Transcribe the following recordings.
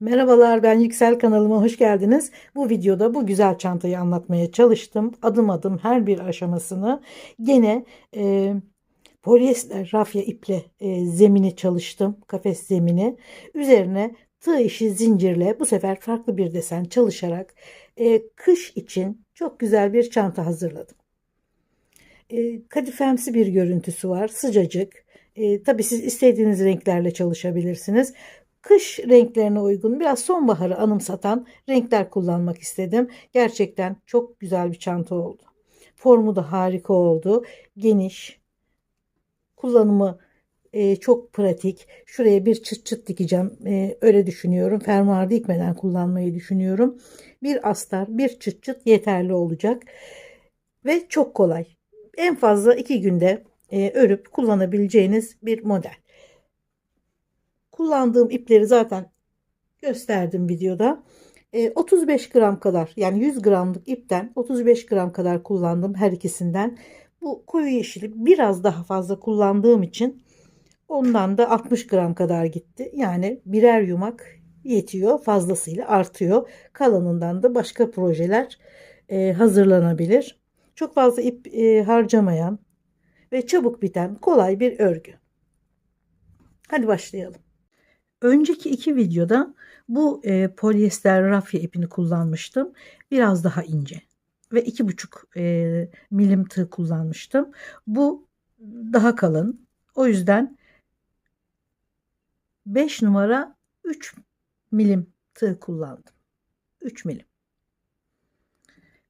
Merhabalar, ben Yüksel, kanalıma hoş geldiniz. Bu videoda bu güzel çantayı anlatmaya çalıştım. Adım adım her bir aşamasını gene e, polyester rafya iple zemini çalıştım. Kafes zemini. Üzerine tığ işi zincirle bu sefer farklı bir desen çalışarak kış için çok güzel bir çanta hazırladım. Kadifemsi bir görüntüsü var. Sıcacık. Tabii siz istediğiniz renklerle çalışabilirsiniz. Kış renklerine uygun biraz sonbaharı anımsatan renkler kullanmak istedim. Gerçekten çok güzel bir çanta oldu. Formu da harika oldu. Geniş, kullanımı çok pratik. Şuraya bir çıt çıt dikeceğim. Öyle düşünüyorum. Fermuar dikmeden kullanmayı düşünüyorum. Bir astar, bir çıt çıt yeterli olacak. Ve çok kolay. En fazla 2 günde örüp kullanabileceğiniz bir model. Kullandığım ipleri zaten gösterdim videoda. 35 gram kadar, yani 100 gramlık ipten 35 gram kadar kullandım her ikisinden. Bu koyu yeşili biraz daha fazla kullandığım için ondan da 60 gram kadar gitti. Yani birer yumak yetiyor, fazlasıyla artıyor. Kalanından da başka projeler hazırlanabilir. Çok fazla ip harcamayan ve çabuk biten kolay bir örgü. Hadi başlayalım. Önceki 2 videoda bu polyester rafya ipini kullanmıştım. Biraz daha ince ve 2,5 milim tığ kullanmıştım. Bu daha kalın. O yüzden 5 numara 3 milim tığ kullandım. 3 milim.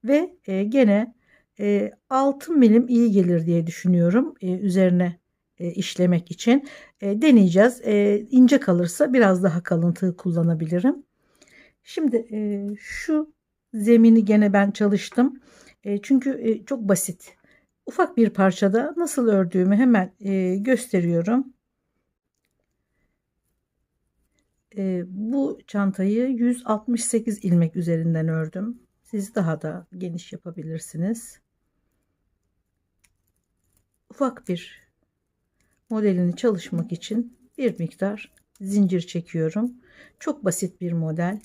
Ve gene 6 milim iyi gelir diye düşünüyorum üzerine işlemek için. Deneyeceğiz. İnce kalırsa biraz daha kalın tığ kullanabilirim. Şimdi şu zemini gene ben çalıştım. Çünkü çok basit. Ufak bir parçada nasıl ördüğümü hemen gösteriyorum. Bu çantayı 168 ilmek üzerinden ördüm. Siz daha da geniş yapabilirsiniz. Ufak bir modelini çalışmak için bir miktar zincir çekiyorum. Çok basit bir model.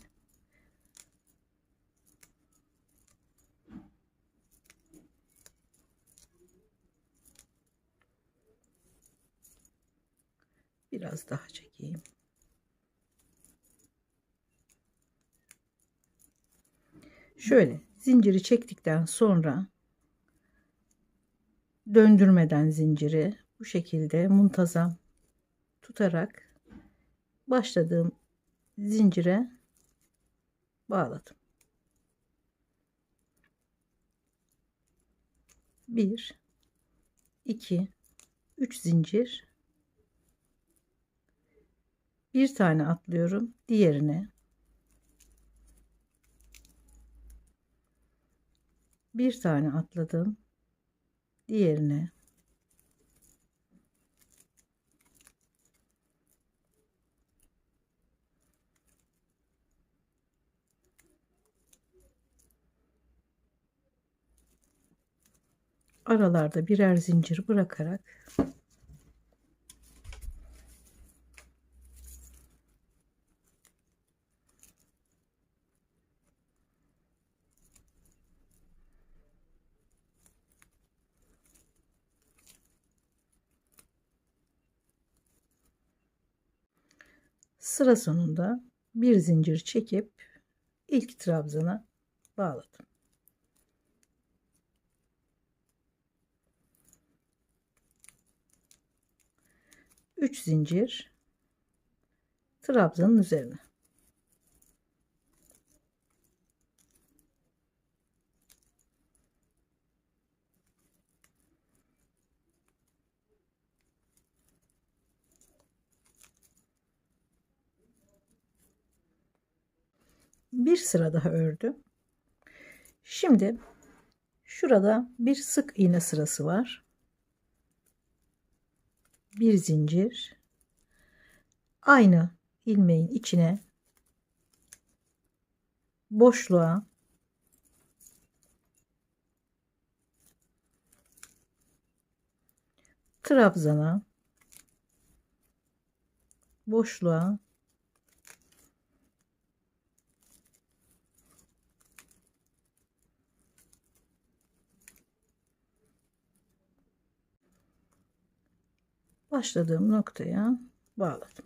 Biraz daha çekeyim. Şöyle zinciri çektikten sonra döndürmeden zinciri bu şekilde muntazam tutarak başladığım zincire bağladım. 1 2 3 zincir, bir tane atlıyorum, diğerine bir tane atladım, diğerine aralarda birer zincir bırakarak sıra sonunda bir zincir çekip ilk trabzana bağladım. 3 zincir trabzanın üzerine. Bir sıra daha ördüm. Şimdi şurada bir sık iğne sırası var. Bir zincir, aynı ilmeğin içine boşluğa trabzana boşluğa başladığım noktaya bağladım.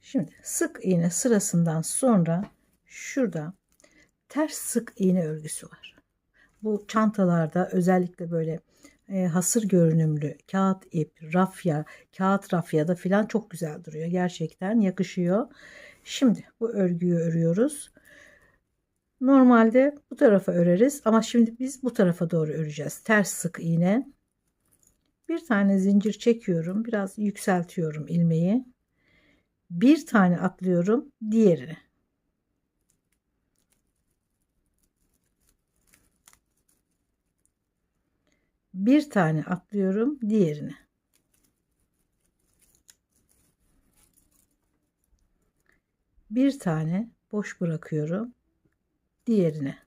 Şimdi sık iğne sırasından sonra şurada ters sık iğne örgüsü var. Bu çantalarda özellikle böyle hasır görünümlü kağıt ip, rafya, kağıt rafyada filan çok güzel duruyor. Gerçekten yakışıyor. Şimdi bu örgüyü örüyoruz. Normalde bu tarafa öreriz ama şimdi biz bu tarafa doğru öreceğiz. Ters sık iğne. Bir tane zincir çekiyorum. Biraz yükseltiyorum ilmeği. Bir tane atlıyorum diğerine. Bir tane atlıyorum diğerine. Bir tane boş bırakıyorum diğerine.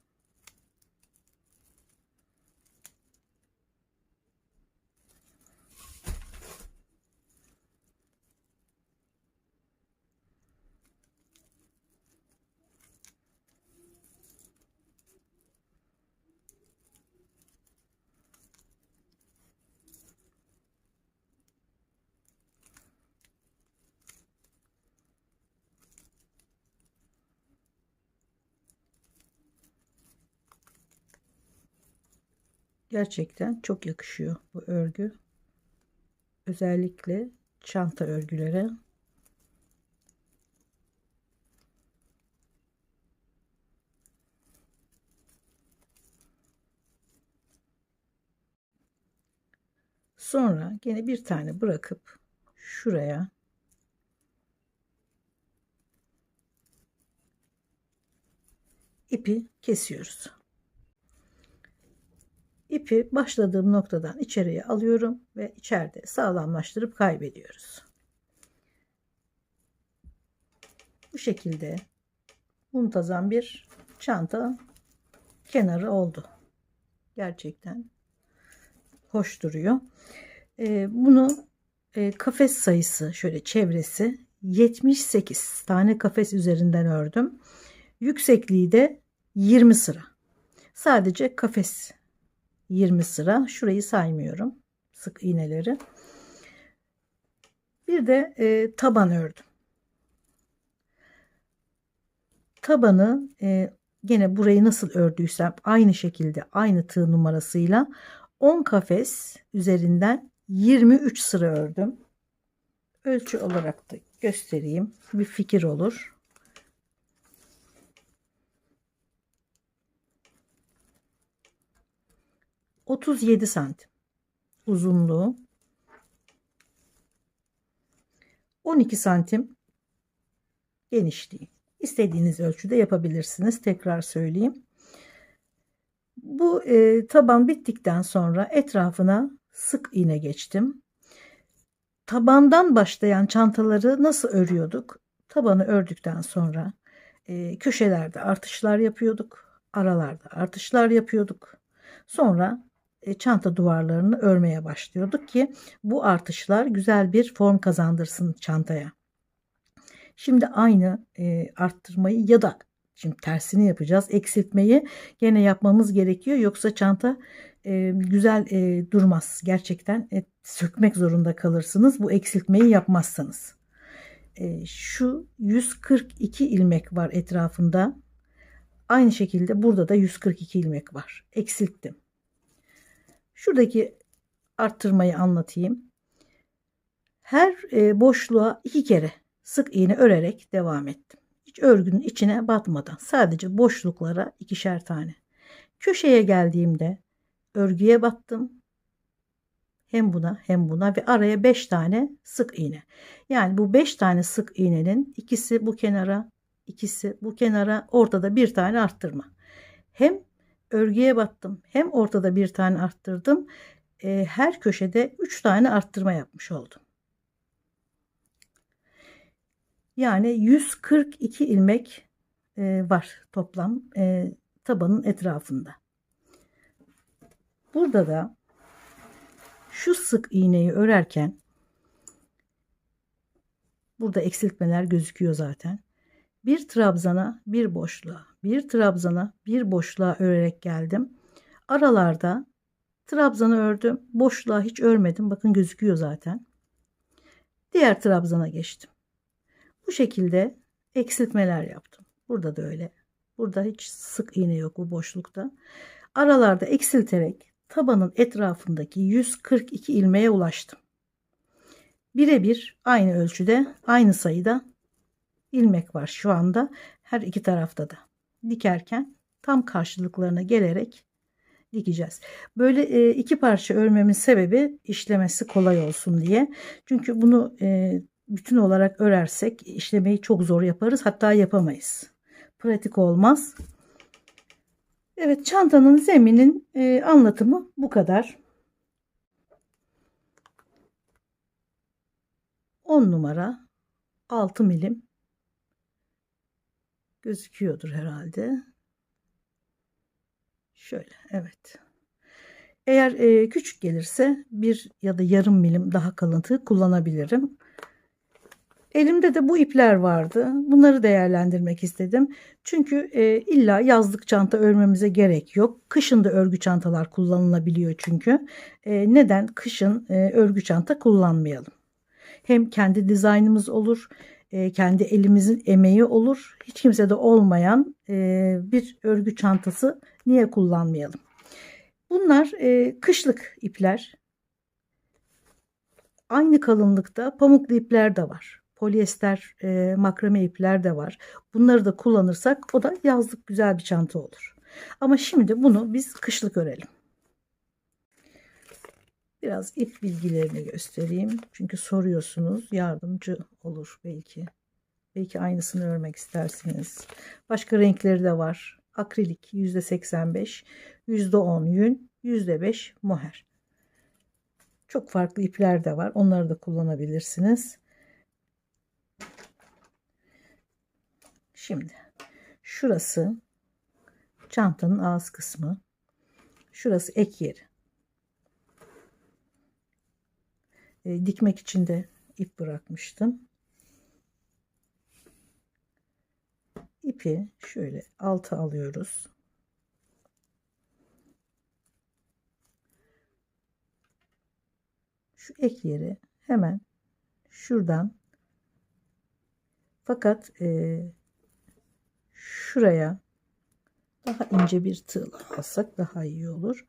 Gerçekten çok yakışıyor bu örgü. Özellikle çanta örgülere. Sonra gene bir tane bırakıp şuraya ipi kesiyoruz. İpi başladığım noktadan içeriye alıyorum ve içeride sağlamlaştırıp kaybediyoruz. Bu şekilde muntazam bir çanta kenarı oldu. Gerçekten hoş duruyor. Bunu kafes sayısı şöyle çevresi 78 tane kafes üzerinden ördüm. Yüksekliği de 20 sıra. Sadece kafes 20 sıra. Şurayı saymıyorum. Sık iğneleri. Bir de taban ördüm. Tabanı gene burayı nasıl ördüysem aynı şekilde aynı tığ numarasıyla 10 kafes üzerinden 23 sıra ördüm. Ölçü olarak da göstereyim. Bir fikir olur. ...37 santim uzunluğu, 12 santim genişliği. İstediğiniz ölçüde yapabilirsiniz. Tekrar söyleyeyim. Bu taban bittikten sonra etrafına sık iğne geçtim. Tabandan başlayan çantaları nasıl örüyorduk? Tabanı ördükten sonra köşelerde artışlar yapıyorduk. Aralarda artışlar yapıyorduk. Sonra çanta duvarlarını örmeye başlıyorduk ki bu artışlar güzel bir form kazandırsın çantaya. Şimdi aynı arttırmayı ya da şimdi tersini yapacağız. Eksiltmeyi gene yapmamız gerekiyor. Yoksa çanta güzel durmaz. Gerçekten sökmek zorunda kalırsınız. Bu eksiltmeyi yapmazsanız. Şu 142 ilmek var etrafında. Aynı şekilde burada da 142 ilmek var. Eksilttim. Şuradaki arttırmayı anlatayım. Her boşluğa 2 kere sık iğne örerek devam ettim. Hiç örgünün içine batmadan sadece boşluklara 2'şer tane. Köşeye geldiğimde örgüye battım. Hem buna hem buna ve araya 5 tane sık iğne. Yani bu 5 tane sık iğnenin ikisi bu kenara, ikisi bu kenara, ortada bir tane arttırma. Hem örgüye battım hem ortada bir tane arttırdım. Her köşede 3 tane arttırma yapmış oldum. Yani 142 ilmek var toplam tabanın etrafında. Burada da şu sık iğneyi örerken burada eksiltmeler gözüküyor zaten. Bir trabzana bir boşluğa, bir trabzana bir boşluğa örerek geldim. Aralarda Trabzanı ördüm. Boşluğa hiç örmedim. Bakın gözüküyor zaten. Diğer trabzana geçtim. Bu şekilde eksiltmeler yaptım. Burada da öyle. Burada hiç sık iğne yok bu boşlukta. Aralarda eksilterek tabanın etrafındaki 142 ilmeğe ulaştım. Birebir aynı ölçüde, aynı sayıda ilmek var şu anda her iki tarafta da. Dikerken tam karşılıklarına gelerek dikeceğiz. Böyle iki parça örmemin sebebi işlemesi kolay olsun diye. Çünkü bunu bütün olarak örersek işlemeyi çok zor yaparız. Hatta yapamayız. Pratik olmaz. Evet, çantanın zeminin anlatımı bu kadar. 10 numara 6 milim gözüküyordur herhalde. Şöyle, evet. Eğer küçük gelirse 1 ya da yarım milim daha kalıntı kullanabilirim. Elimde de bu ipler vardı. Bunları değerlendirmek istedim. Çünkü illa yazlık çanta örmemize gerek yok. Kışın da örgü çantalar kullanılabiliyor çünkü. Neden kışın örgü çanta kullanmayalım? Hem kendi dizaynımız olur, kendi elimizin emeği olur. Hiç kimsede olmayan bir örgü çantası niye kullanmayalım? Bunlar kışlık ipler. Aynı kalınlıkta pamuklu ipler de var. Polyester makrame ipler de var. Bunları da kullanırsak o da yazlık güzel bir çanta olur. Ama şimdi bunu biz kışlık örelim. Biraz ip bilgilerini göstereyim. Çünkü soruyorsunuz. Yardımcı olur belki. Belki aynısını örmek istersiniz. Başka renkleri de var. Akrilik %85, %10 yün, %5 moher. Çok farklı ipler de var. Onları da kullanabilirsiniz. Şimdi şurası çantanın ağız kısmı. Şurası ek yeri. Dikmek için de ip bırakmıştım. İpi şöyle alta alıyoruz. Şu ek yeri hemen şuradan, fakat şuraya daha ince bir tığ alsak daha iyi olur.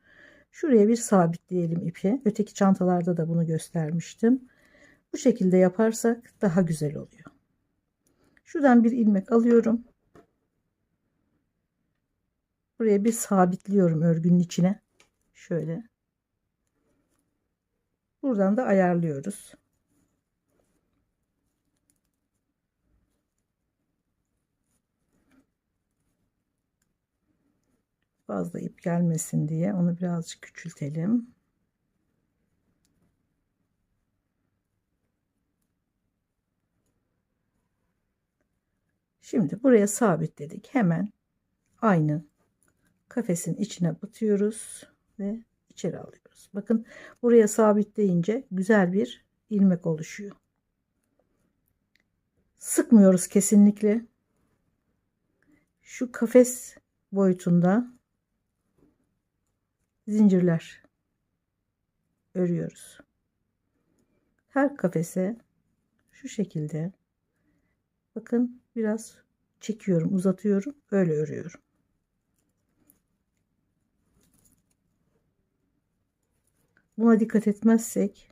Şuraya bir sabitleyelim ipi. Öteki çantalarda da bunu göstermiştim. Bu şekilde yaparsak daha güzel oluyor. Şuradan bir ilmek alıyorum. Buraya bir sabitliyorum örgünün içine. Şöyle. Buradan da ayarlıyoruz. Fazla ip gelmesin diye onu birazcık küçültelim. Şimdi buraya sabitledik. Hemen aynı kafesin içine batıyoruz ve içeri alıyoruz. Bakın buraya sabitleyince güzel bir ilmek oluşuyor. Sıkmıyoruz kesinlikle. Şu kafes boyutunda zincirler örüyoruz. Her kafese şu şekilde, bakın biraz çekiyorum, uzatıyorum, öyle örüyorum. Buna dikkat etmezsek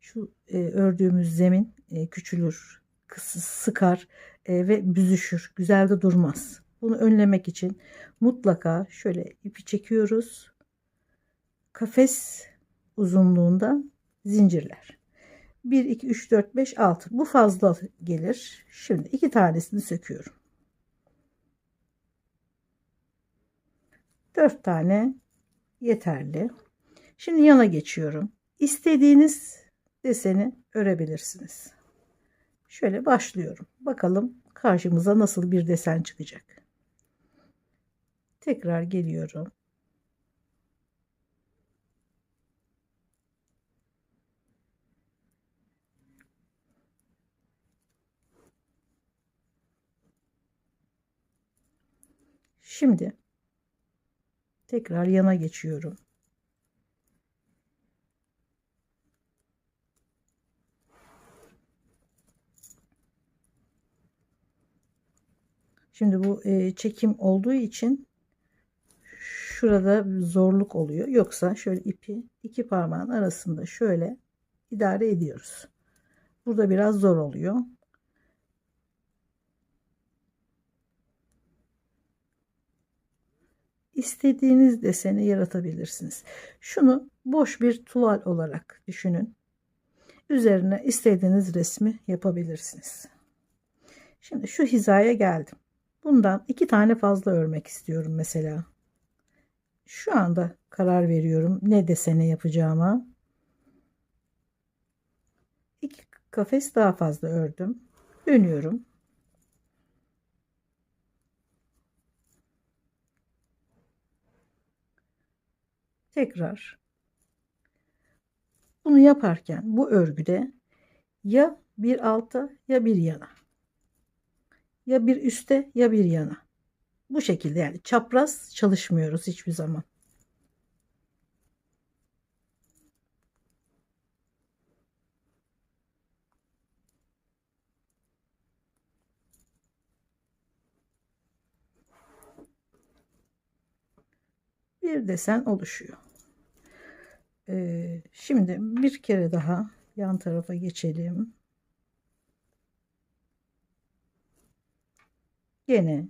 şu ördüğümüz zemin küçülür, sıkar ve büzüşür. Güzel de durmaz. Bunu önlemek için mutlaka şöyle ipi çekiyoruz. Kafes uzunluğunda zincirler. 1, 2, 3, 4, 5, 6. Bu fazla gelir. Şimdi iki tanesini söküyorum. 4 tane yeterli. Şimdi yana geçiyorum. İstediğiniz deseni örebilirsiniz. Şöyle başlıyorum. Bakalım karşımıza nasıl bir desen çıkacak. Tekrar geliyorum. Şimdi tekrar yana geçiyorum. Şimdi bu çekim olduğu için şurada zorluk oluyor. Yoksa şöyle ipi iki parmağın arasında şöyle idare ediyoruz. Burada biraz zor oluyor. İstediğiniz deseni yaratabilirsiniz. Şunu boş bir tuval olarak düşünün. Üzerine istediğiniz resmi yapabilirsiniz. Şimdi şu hizaya geldim. Bundan 2 tane fazla örmek istiyorum mesela. Şu anda karar veriyorum ne desene yapacağıma. 2 kafes daha fazla ördüm. Dönüyorum. Tekrar bunu yaparken bu örgüde ya bir alta ya bir yana, ya bir üste ya bir yana. Bu şekilde, yani çapraz çalışmıyoruz hiçbir zaman. Bir desen oluşuyor. Şimdi bir kere daha yan tarafa geçelim. Gene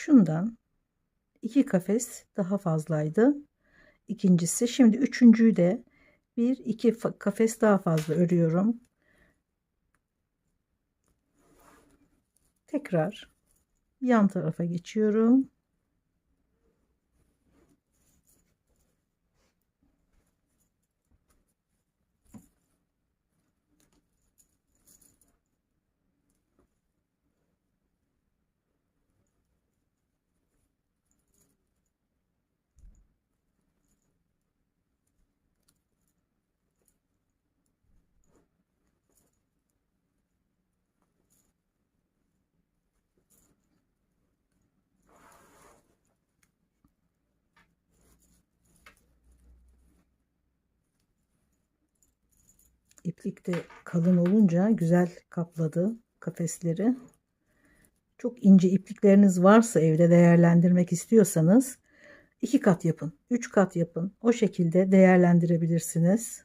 şundan 2 kafes daha fazlaydı. İkincisi, şimdi üçüncüyü de bir iki kafes daha fazla örüyorum. Tekrar yan tarafa geçiyorum. İplik de kalın olunca güzel kapladı kafesleri. Çok ince iplikleriniz varsa, evde değerlendirmek istiyorsanız 2 kat yapın, 3 kat yapın. O şekilde değerlendirebilirsiniz.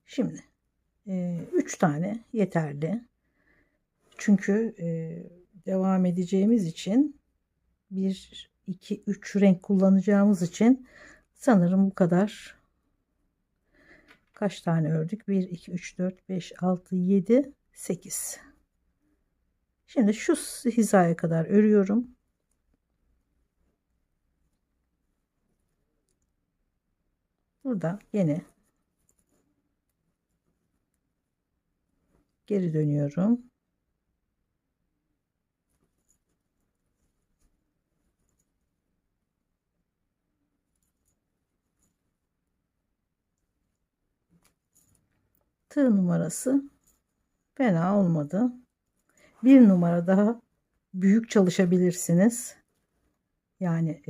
Şimdi 3 tane yeterli. Çünkü devam edeceğimiz için 1, 2, 3 renk kullanacağımız için sanırım bu kadar. Kaç tane ördük? 1, 2, 3, 4, 5, 6, 7, 8. Şimdi şu hizaya kadar örüyorum. Burada yine geri dönüyorum. Tığ numarası fena olmadı. Bir numara daha büyük çalışabilirsiniz. Yani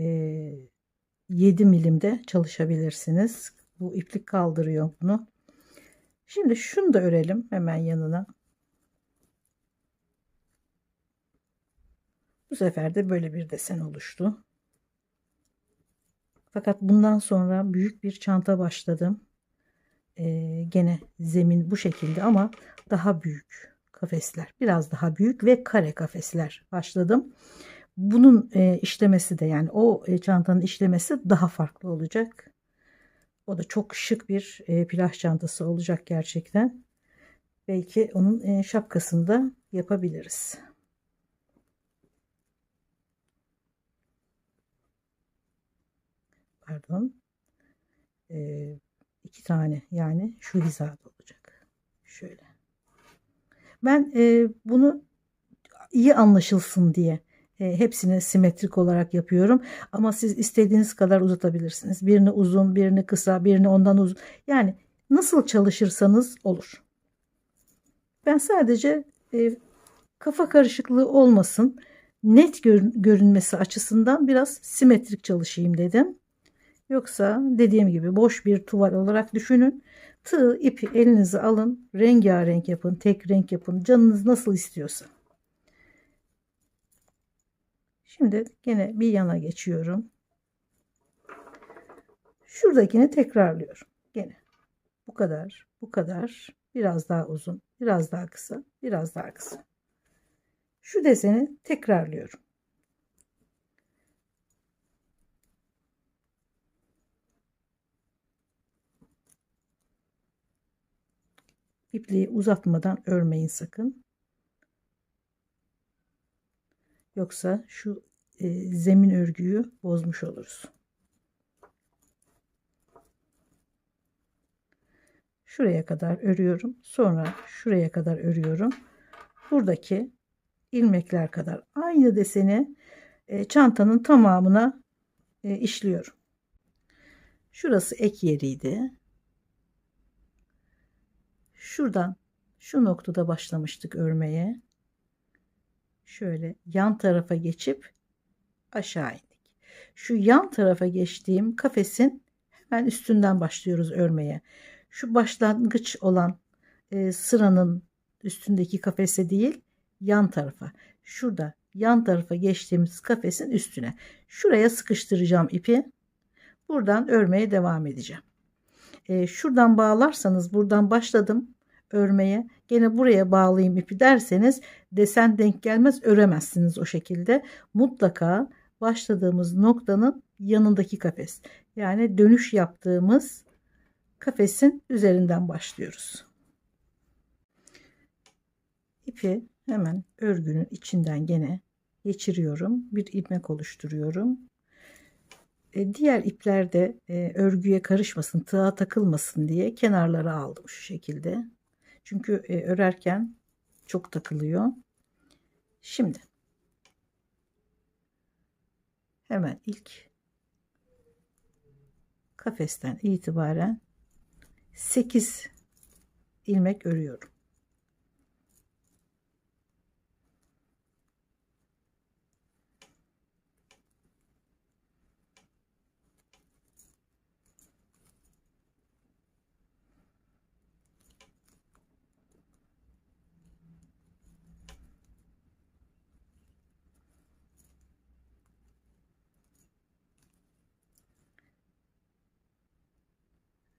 7 milimde çalışabilirsiniz. Bu iplik kaldırıyor bunu. Şimdi şunu da örelim hemen yanına. Bu sefer de böyle bir desen oluştu. Fakat bundan sonra büyük bir çanta başladım. Gene zemin bu şekilde ama daha büyük kafesler, biraz daha büyük ve kare kafesler başladım. Bunun işlemesi de, yani o çantanın işlemesi daha farklı olacak. O da çok şık bir plaj çantası olacak gerçekten. Belki onun şapkasını da yapabiliriz. Pardon. 2 tane, yani şu hizada olacak. Şöyle. Ben bunu iyi anlaşılsın diye hepsini simetrik olarak yapıyorum. Ama siz istediğiniz kadar uzatabilirsiniz. Birini uzun, birini kısa, birini ondan uzun. Yani nasıl çalışırsanız olur. Ben sadece kafa karışıklığı olmasın, net görünmesi açısından biraz simetrik çalışayım dedim. Yoksa dediğim gibi boş bir tuval olarak düşünün. Tığ, ipi elinize alın, rengarenk yapın, tek renk yapın, canınız nasıl istiyorsa. Şimdi gene bir yana geçiyorum. Şuradakini tekrarlıyorum. Gene bu kadar, bu kadar, biraz daha uzun, biraz daha kısa, biraz daha kısa. Şu deseni tekrarlıyorum. İpliği uzatmadan örmeyin sakın. Yoksa şu zemin örgüyü bozmuş oluruz. Şuraya kadar örüyorum. Sonra şuraya kadar örüyorum. Buradaki ilmekler kadar aynı deseni çantanın tamamına işliyorum. Şurası ek yeriydi. Şuradan şu noktada başlamıştık örmeye. Şöyle yan tarafa geçip aşağı indik. Şu yan tarafa geçtiğim kafesin hemen üstünden başlıyoruz örmeye. Şu başlangıç olan sıranın üstündeki kafese değil, yan tarafa. Şurada yan tarafa geçtiğimiz kafesin üstüne. Şuraya sıkıştıracağım ipi. Buradan örmeye devam edeceğim. Şuradan bağlarsanız, buradan başladım örmeye, gene buraya bağlayayım ipi derseniz desen denk gelmez, öremezsiniz o şekilde. Mutlaka başladığımız noktanın yanındaki kafes, yani dönüş yaptığımız kafesin üzerinden başlıyoruz. İpi hemen örgünün içinden gene geçiriyorum. Bir ilmek oluşturuyorum. Diğer ipler de örgüye karışmasın, tığa takılmasın diye kenarlara aldım şu şekilde. Çünkü örerken çok takılıyor. Şimdi hemen ilk kafesten itibaren 8 ilmek örüyorum.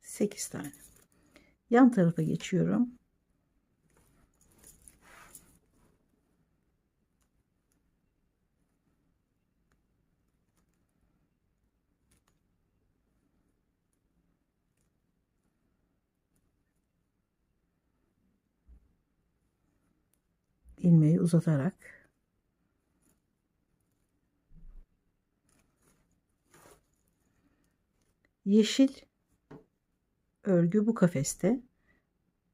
Sekiz tane. Yan tarafa geçiyorum. İlmeği uzatarak yeşil örgü bu kafeste.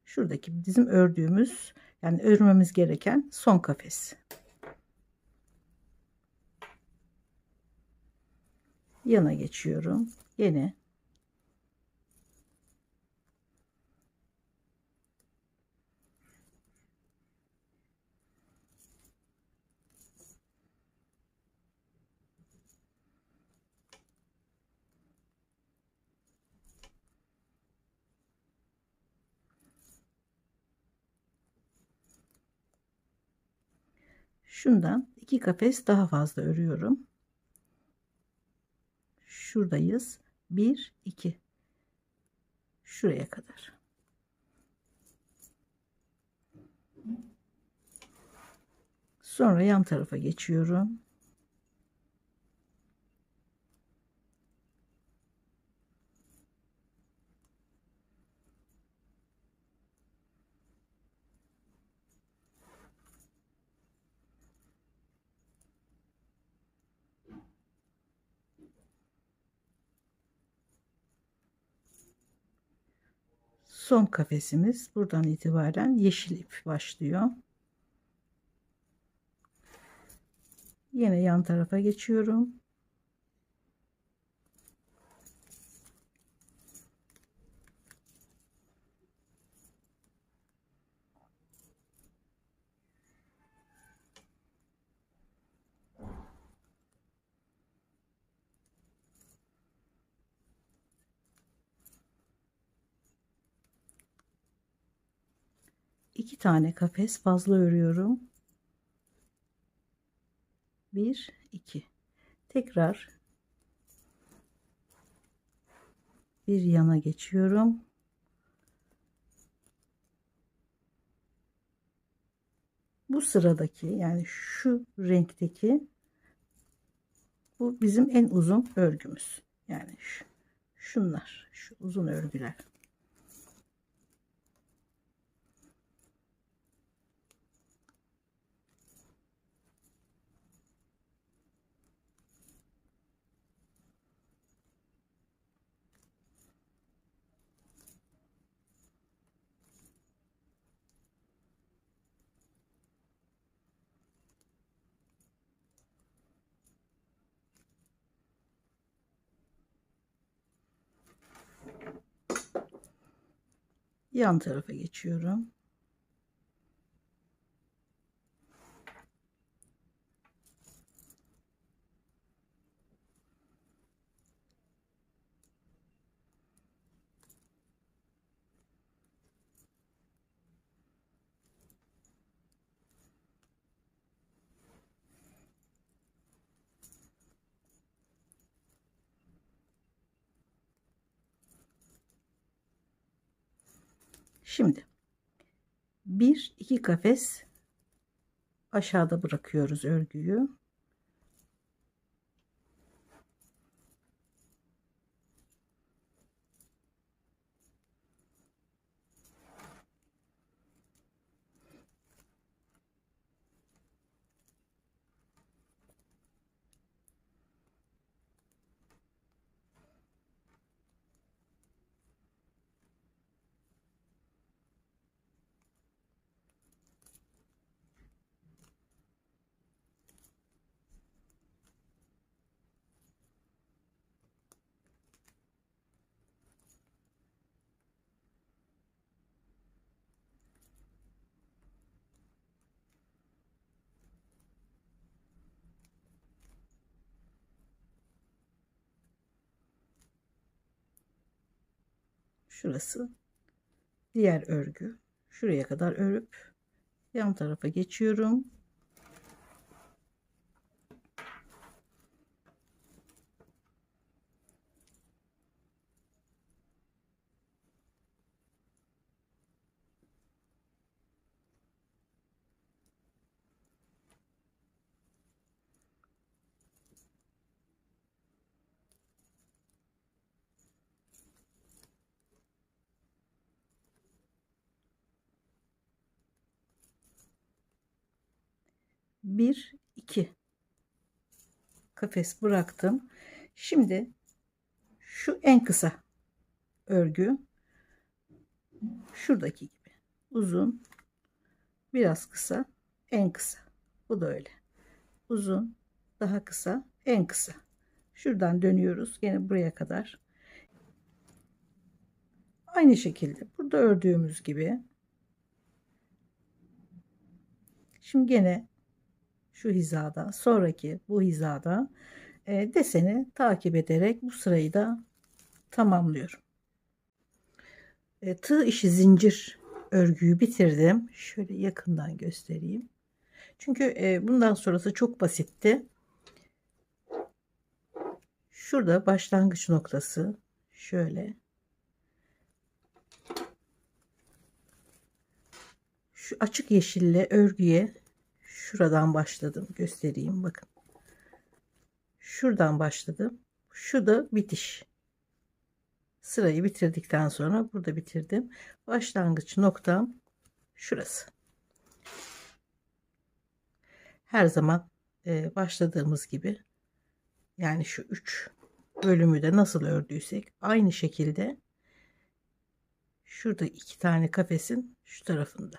Şuradaki bizim ördüğümüz, yani örmemiz gereken son kafes. Yana geçiyorum. Yine şundan 2 kafes daha fazla örüyorum. Şuradayız. 1 2 şuraya kadar. Sonra yan tarafa geçiyorum. son kafesimiz. Buradan itibaren yeşil ip başlıyor. Yine yan tarafa geçiyorum. İki tane kafes fazla örüyorum. 1 2. Tekrar bir yana geçiyorum. Bu sıradaki, yani şu renkteki, bu bizim en uzun örgümüz. Yani şunlar, şu uzun örgüler. Yan tarafa geçiyorum. Şimdi 1 2 kafes aşağıda bırakıyoruz örgüyü. Şurası diğer örgü. Şuraya kadar örüp yan tarafa geçiyorum. Bir iki kafes bıraktım. Şimdi şu en kısa örgü, şuradaki gibi uzun, biraz kısa, en kısa. Bu da öyle. Uzun, daha kısa, en kısa. Şuradan dönüyoruz yine buraya kadar. Aynı şekilde burada ördüğümüz gibi. Şimdi gene şu hizada, sonraki bu hizada deseni takip ederek bu sırayı da tamamlıyorum. Tığ işi zincir örgüyü bitirdim. Şöyle yakından göstereyim. Çünkü bundan sonrası çok basitti. Şurada başlangıç noktası, şöyle. Şu açık yeşille örgüye şuradan başladım. Göstereyim bakın. Şuradan başladım. Şu da bitiş. Sırayı bitirdikten sonra burada bitirdim. Başlangıç noktam şurası. Her zaman başladığımız gibi, yani şu 3 bölümü de nasıl ördüysek aynı şekilde şurada 2 tane kafesin şu tarafında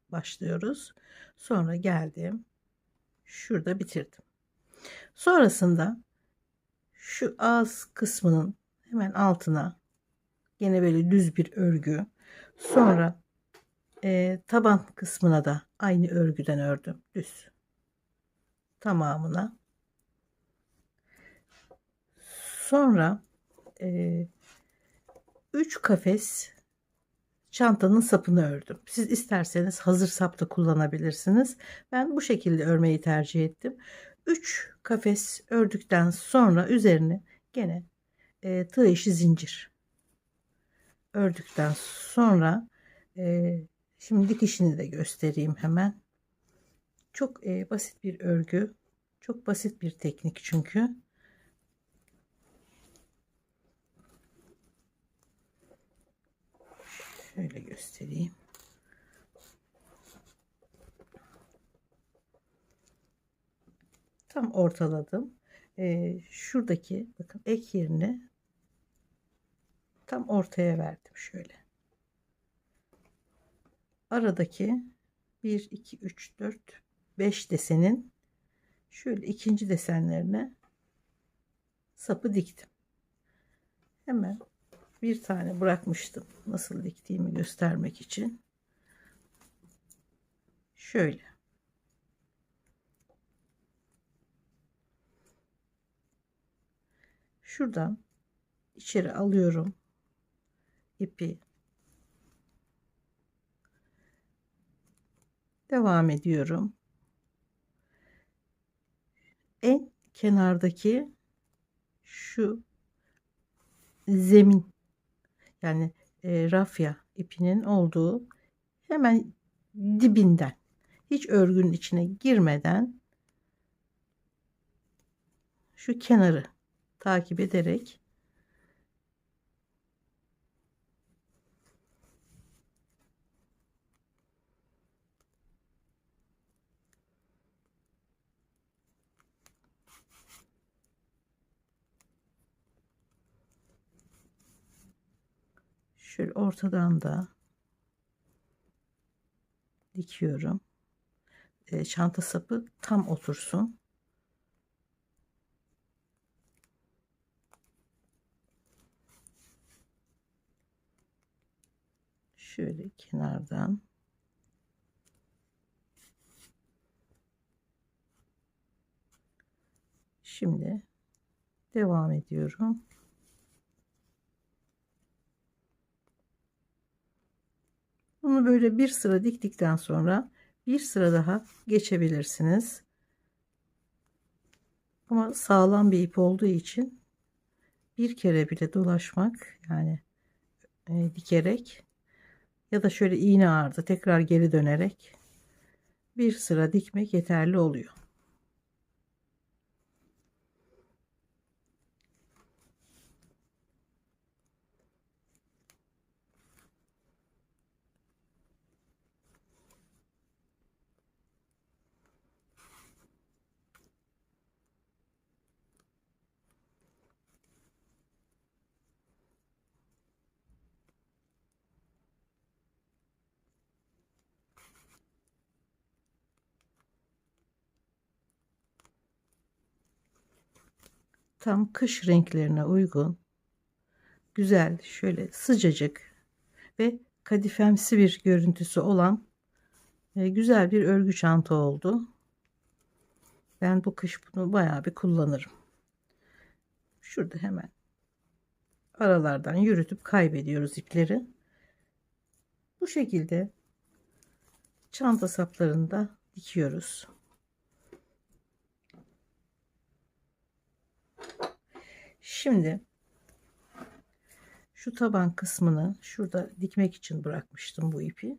başlıyoruz. Sonra geldim. Şurada bitirdim. Sonrasında şu ağız kısmının hemen altına yine böyle düz bir örgü. Sonra taban kısmına da aynı örgüden ördüm. Düz. Tamamına. Sonra 3 kafes çantanın sapını ördüm. Siz isterseniz hazır sap da kullanabilirsiniz. Ben bu şekilde örmeyi tercih ettim. 3 kafes ördükten sonra üzerine gene tığ işi zincir ördükten sonra şimdi dikişini de göstereyim hemen. Çok basit bir örgü. Çok basit bir teknik çünkü. Şöyle göstereyim. Tam ortaladım. Şuradaki bakın ek yerini tam ortaya verdim şöyle. Aradaki 1 2 3 4 5 desenin şöyle ikinci desenlerine sapı diktim. Hemen bir tane bırakmıştım nasıl diktiğimi göstermek için. Şöyle. Şuradan içeri alıyorum ipi. Devam ediyorum. En kenardaki şu zemin yani rafya ipinin olduğu hemen dibinden hiç örgünün içine girmeden şu kenarı takip ederek şöyle ortadan da dikiyorum. Çanta sapı tam otursun. Şöyle kenardan şimdi devam ediyorum. Bunu böyle bir sıra diktikten sonra bir sıra daha geçebilirsiniz. Ama sağlam bir ip olduğu için bir kere bile dolaşmak yani dikerek ya da şöyle iğne ardı tekrar geri dönerek bir sıra dikmek yeterli oluyor. Tam kış renklerine uygun güzel şöyle sıcacık ve kadifemsi bir görüntüsü olan güzel bir örgü çanta oldu. Ben bu kış bunu bayağı bir kullanırım. Şurada hemen aralardan yürütüp kaybediyoruz ipleri. Bu şekilde çanta saplarını da dikiyoruz. Şimdi şu taban kısmını şurada dikmek için bırakmıştım bu ipi.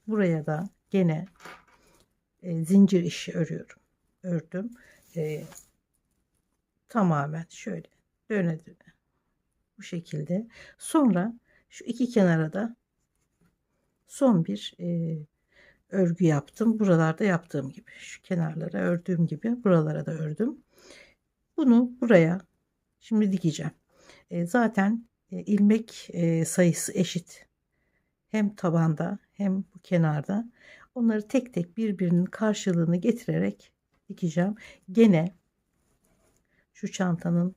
Buraya da gene zincir işi örüyorum. Ördüm. Tamamen şöyle döne döne bu şekilde. Sonra şu iki kenara da son bir örgü yaptım. Buralarda yaptığım gibi şu kenarlara ördüğüm gibi buralara da ördüm. Bunu buraya şimdi dikeceğim. Zaten ilmek sayısı eşit. Hem tabanda hem bu kenarda. Onları tek tek birbirinin karşılığını getirerek dikeceğim. Gene şu çantanın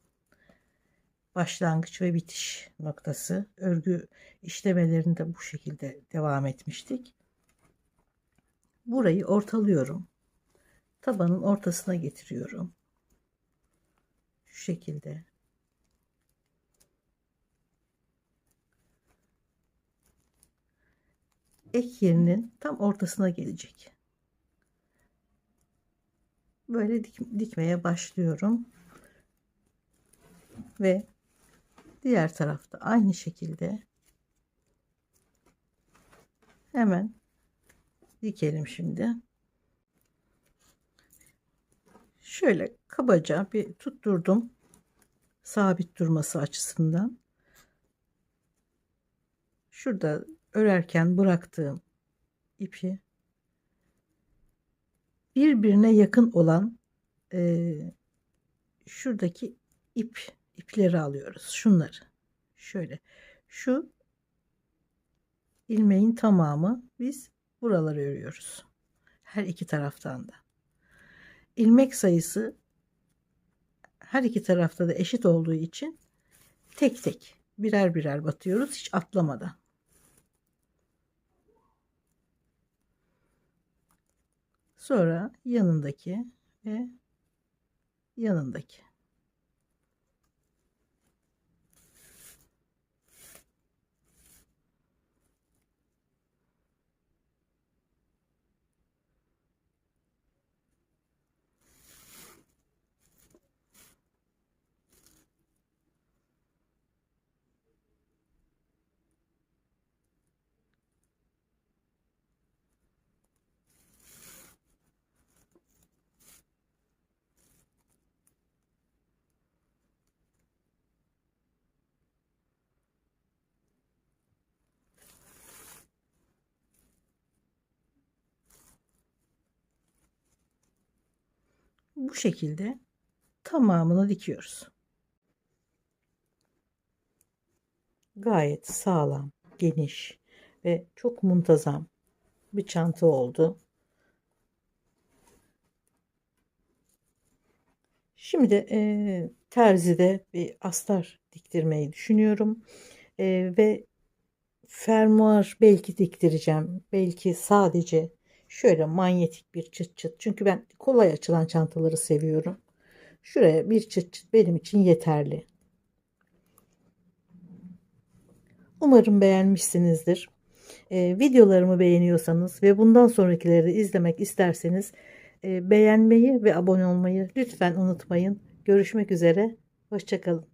başlangıç ve bitiş noktası. Örgü işlemelerinde bu şekilde devam etmiştik. Burayı ortalıyorum. Tabanın ortasına getiriyorum. Şu şekilde. Ek yerinin tam ortasına gelecek. Böyle dikmeye başlıyorum. Ve diğer tarafta aynı şekilde hemen dikelim şimdi. Şöyle kabaca bir tutturdum. Sabit durması açısından. Şurada örerken bıraktığım ipi birbirine yakın olan şuradaki ipleri alıyoruz. Şunları. Şöyle. Şu ilmeğin tamamı biz buraları örüyoruz. Her iki taraftan da. İlmek sayısı her iki tarafta da eşit olduğu için tek tek birer birer batıyoruz hiç atlamadan. Sonra yanındaki ve yanındaki. Bu şekilde tamamını dikiyoruz. Gayet sağlam, geniş ve çok muntazam bir çanta oldu. Şimdi terzide bir astar diktirmeyi düşünüyorum. Ve fermuar belki diktireceğim. Belki sadece şöyle manyetik bir çıt çıt. Çünkü ben kolay açılan çantaları seviyorum. Şuraya bir çıt çıt benim için yeterli. Umarım beğenmişsinizdir. Videolarımı beğeniyorsanız ve bundan sonrakileri de izlemek isterseniz beğenmeyi ve abone olmayı lütfen unutmayın. Görüşmek üzere. Hoşça kalın.